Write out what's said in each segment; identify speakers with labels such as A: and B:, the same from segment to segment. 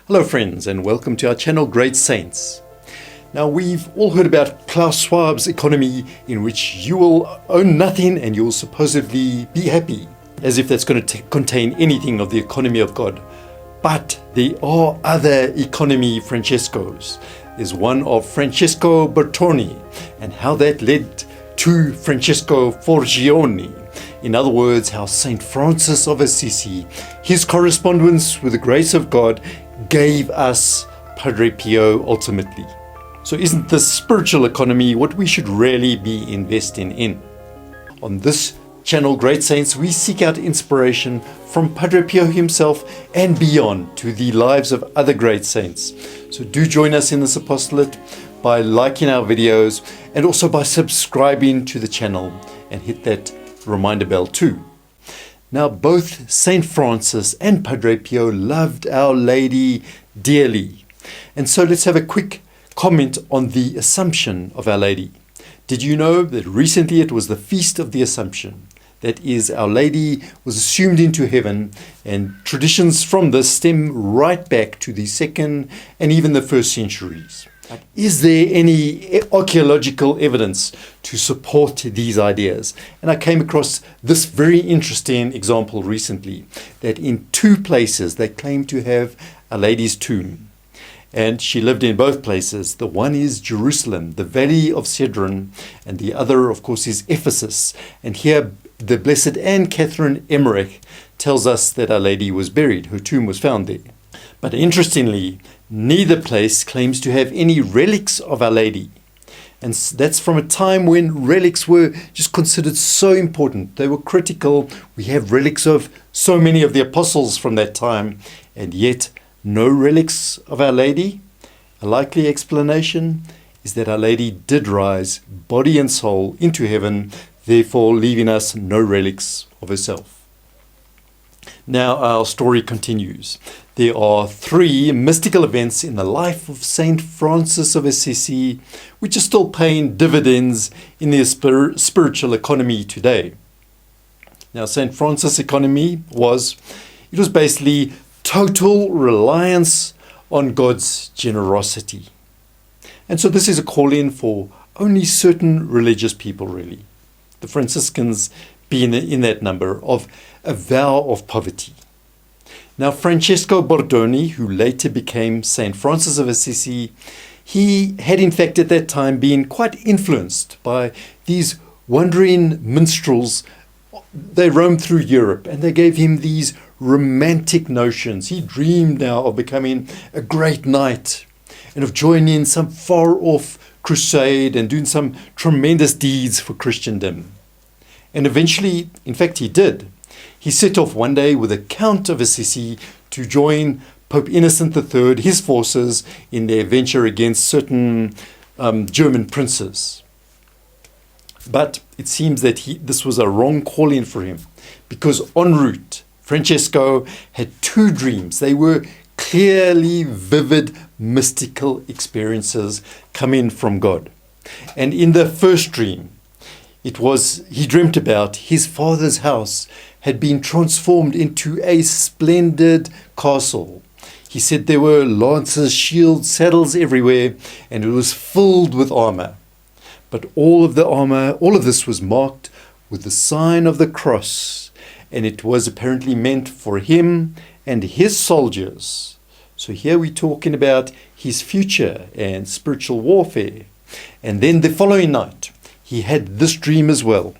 A: Hello friends, and welcome to our channel Great Saints. Now we've all heard about Klaus Schwab's economy, in which you will own nothing and you'll supposedly be happy, as if that's going to contain anything of the economy of God. But there are other economy Francescos. There's one of Francesco Bertoni, and how that led to Francesco Forgione. In other words, how Saint Francis of Assisi, his correspondence with the grace of God, gave us Padre Pio ultimately. So isn't this spiritual economy what we should really be investing in? On this channel, Great Saints, we seek out inspiration from Padre Pio himself and beyond to the lives of other great saints. So do join us in this apostolate by liking our videos and also by subscribing to the channel, and hit that reminder bell too. Now, both Saint Francis and Padre Pio loved Our Lady dearly. And so let's have a quick comment on the Assumption of Our Lady. Did you know that recently it was the Feast of the Assumption? That is, Our Lady was assumed into heaven, and traditions from this stem right back to the 2nd and even the 1st centuries. Is there any archeological evidence to support these ideas? And I came across this very interesting example recently, that in 2 places they claim to have Our Lady's tomb. And she lived in both places. The one is Jerusalem, the Valley of Cedron, and the other, of course, is Ephesus. And here the Blessed Anne Catherine Emmerich tells us that Our Lady was buried. Her tomb was found there. But interestingly, neither place claims to have any relics of Our Lady. And that's from a time when relics were just considered so important. They were critical. We have relics of so many of the apostles from that time, and yet no relics of Our Lady. A likely explanation is that Our Lady did rise, body and soul, into heaven, therefore leaving us no relics of herself. Now our story continues. There are 3 mystical events in the life of Saint Francis of Assisi which are still paying dividends in their spiritual economy today. Now, Saint Francis' economy was basically total reliance on God's generosity. And so this is a call-in for only certain religious people, really. The Franciscans being in that number, of a vow of poverty. Now, Francesco Bertoni, who later became Saint Francis of Assisi, he had in fact at that time been quite influenced by these wandering minstrels. They roamed through Europe and they gave him these romantic notions. He dreamed now of becoming a great knight and of joining some far-off crusade and doing some tremendous deeds for Christendom. And eventually, in fact, he did. He set off one day with a Count of Assisi to join Pope Innocent III, his forces, in their venture against certain German princes. But it seems that this was a wrong calling for him, because en route, Francesco had 2 dreams. They were clearly vivid mystical experiences coming from God. And in the first dream, he dreamt about his father's house had been transformed into a splendid castle. He said there were lances, shields, saddles everywhere, and it was filled with armor. But all of this was marked with the sign of the cross, and it was apparently meant for him and his soldiers. So here we're talking about his future and spiritual warfare. And then the following night, he had this dream as well.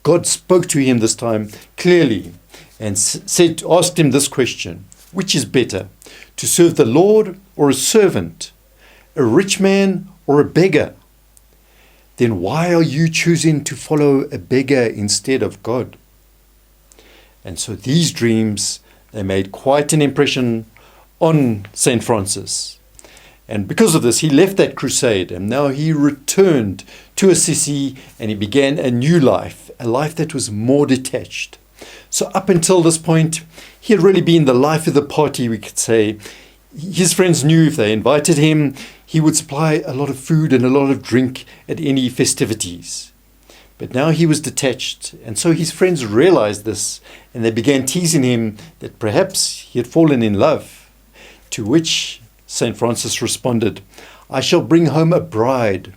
A: God spoke to him this time clearly and asked him this question: which is better, to serve the Lord or a servant, a rich man or a beggar? Then why are you choosing to follow a beggar instead of God? And so these dreams, they made quite an impression on Saint Francis. And because of this, he left that crusade, and now he returned to Assisi and he began a new life, a life that was more detached. So up until this point, he had really been the life of the party, we could say. His friends knew if they invited him, he would supply a lot of food and a lot of drink at any festivities. But now he was detached, and so his friends realized this, and they began teasing him that perhaps he had fallen in love. To which St. Francis responded, "I shall bring home a bride,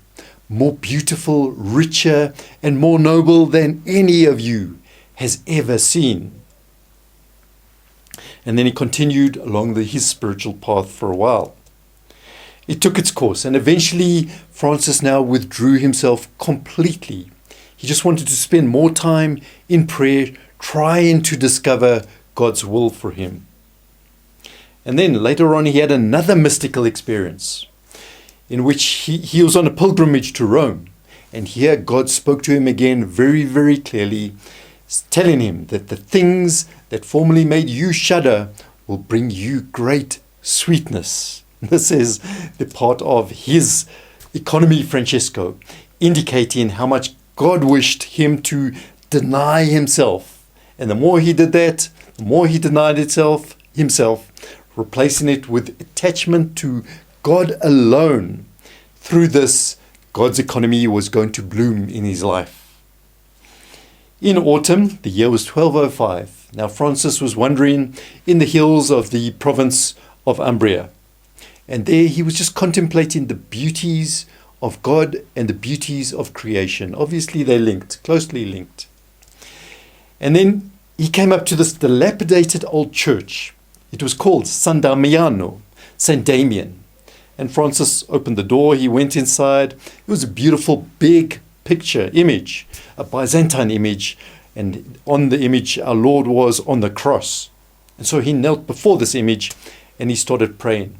A: more beautiful, richer, and more noble than any of you has ever seen." And then he continued along his spiritual path for a while. It took its course, and eventually Francis now withdrew himself completely. He just wanted to spend more time in prayer, trying to discover God's will for him. And then later on he had another mystical experience in which he was on a pilgrimage to Rome. And here God spoke to him again very, very clearly, telling him that the things that formerly made you shudder will bring you great sweetness. This is the part of his economy, Francesco, indicating how much God wished him to deny himself. And the more he did that, the more he denied himself, replacing it with attachment to God alone. Through this, God's economy was going to bloom in his life. In autumn, the year was 1205. Now Francis was wandering in the hills of the province of Umbria. And there he was just contemplating the beauties of God and the beauties of creation. Obviously they're linked, closely linked. And then he came up to this dilapidated old church. It was called San Damiano, St. Damien. And Francis opened the door, he went inside. It was a beautiful big image, a Byzantine image. And on the image, our Lord was on the cross. And so he knelt before this image and he started praying.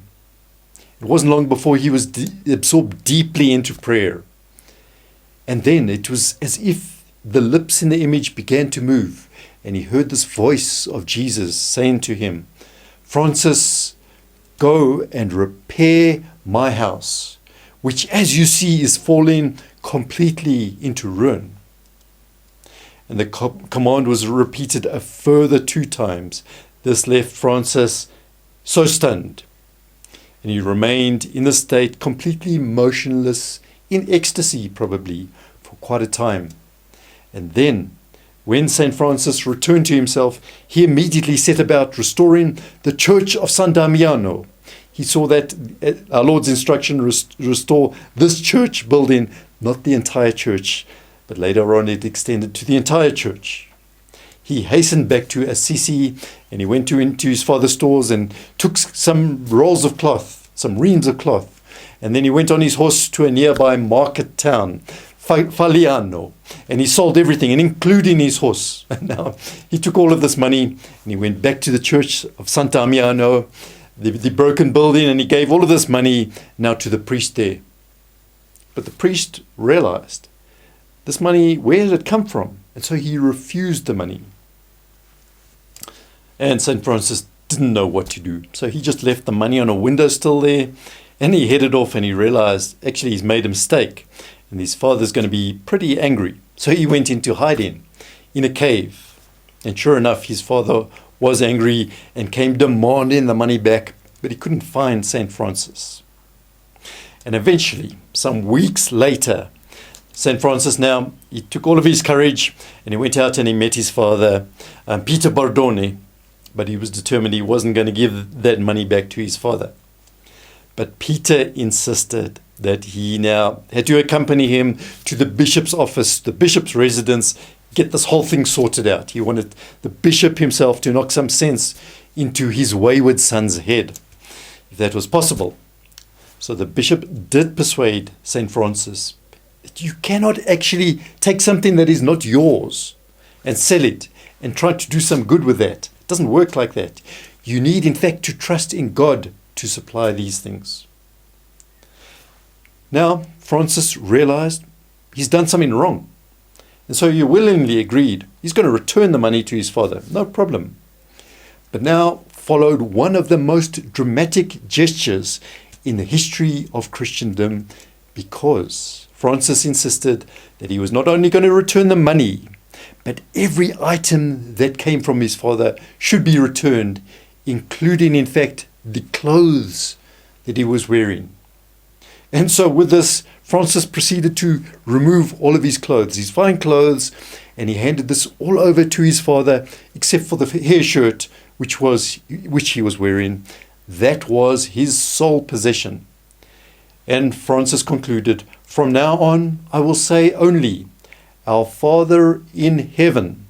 A: It wasn't long before he was absorbed deeply into prayer. And then it was as if the lips in the image began to move. And he heard this voice of Jesus saying to him, "Francis, go and repair my house, which as you see is falling completely into ruin." And the command was repeated a further 2 times. This left Francis so stunned. And he remained in the state completely motionless, in ecstasy probably, for quite a time. And then, when St. Francis returned to himself, he immediately set about restoring the church of San Damiano. He saw that our Lord's instruction, restore this church building, not the entire church, but later on it extended to the entire church. He hastened back to Assisi and he went into his father's stores and took some rolls of cloth, some reams of cloth. And then he went on his horse to a nearby market town, Faliano, and he sold everything, and including his horse. And now he took all of this money and he went back to the church of Sant'Amiano, the broken building, and he gave all of this money now to the priest there. But the priest realized this money, where did it come from? And so he refused the money. And St. Francis didn't know what to do. So he just left the money on a windowsill there, and he headed off, and he realized actually he's made a mistake and his father's going to be pretty angry. So he went into hiding in a cave. And sure enough, his father was angry and came demanding the money back, but he couldn't find St. Francis. And eventually, some weeks later, St. Francis now, he took all of his courage and he went out and he met his father, Peter Bardone, but he was determined he wasn't going to give that money back to his father. But Peter insisted that he now had to accompany him to the bishop's office, the bishop's residence, get this whole thing sorted out. He wanted the bishop himself to knock some sense into his wayward son's head, if that was possible. So the bishop did persuade St. Francis that you cannot actually take something that is not yours and sell it and try to do some good with that. It doesn't work like that. You need, in fact, to trust in God to supply these things. Now, Francis realized he's done something wrong. And so he willingly agreed. He's going to return the money to his father. No problem. But now followed one of the most dramatic gestures in the history of Christendom, because Francis insisted that he was not only going to return the money, but every item that came from his father should be returned, including, in fact, the clothes that he was wearing. And so with this, Francis proceeded to remove all of his clothes, his fine clothes, and he handed this all over to his father, except for the hair shirt which he was wearing. That was his sole possession. And Francis concluded, "From now on, I will say only, Our Father in heaven,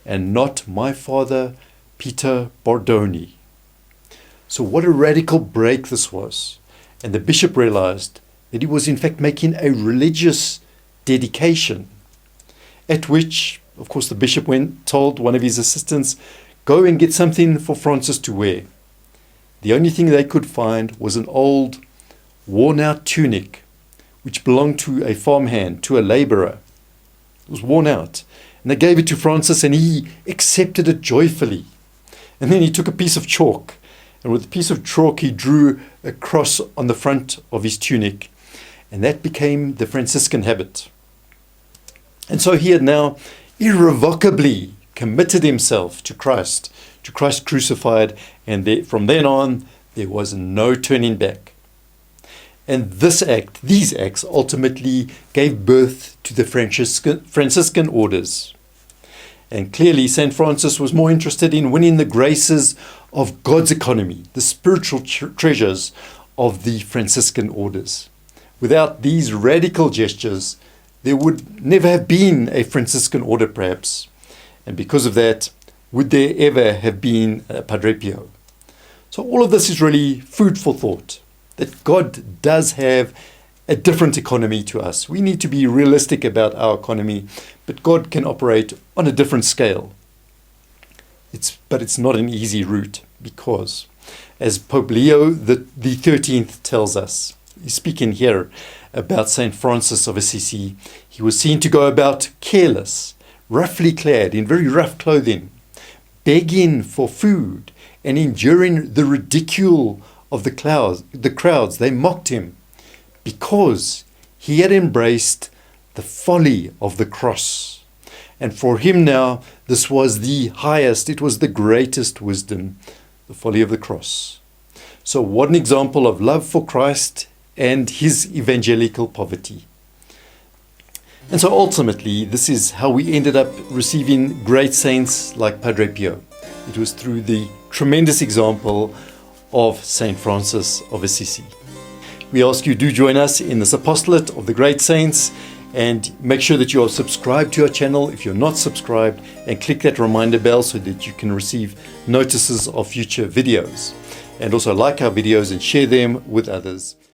A: and not my father, Peter Bordoni." So what a radical break this was. And the bishop realized that he was in fact making a religious dedication, at which, of course, the bishop told one of his assistants, "Go and get something for Francis to wear." The only thing they could find was an old, worn-out tunic, which belonged to a farmhand, to a laborer. It was worn out. And they gave it to Francis, and he accepted it joyfully. And then he took a piece of chalk, and with a piece of chalk he drew a cross on the front of his tunic, and that became the Franciscan habit. And so he had now irrevocably committed himself to Christ crucified, and from then on there was no turning back. And these acts ultimately gave birth to the Franciscan orders. And clearly St. Francis was more interested in winning the graces of God's economy, the spiritual treasures of the Franciscan orders. Without these radical gestures, there would never have been a Franciscan order, perhaps. And because of that, would there ever have been a Padre Pio? So all of this is really food for thought, that God does have a different economy to us. We need to be realistic about our economy, but God can operate on a different scale. But it's not an easy route, because, as Pope Leo the 13th tells us, he's speaking here about St. Francis of Assisi, he was seen to go about careless, roughly clad, in very rough clothing, begging for food and enduring the ridicule of the crowds. They mocked him because he had embraced the folly of the cross. And for him now, this was the highest, it was the greatest wisdom, the folly of the cross. So what an example of love for Christ and his evangelical poverty. And so ultimately, this is how we ended up receiving great saints like Padre Pio. It was through the tremendous example of St. Francis of Assisi. We ask you do join us in this apostolate of the great saints, and make sure that you are subscribed to our channel if you're not subscribed, and click that reminder bell so that you can receive notices of future videos. And also like our videos and share them with others.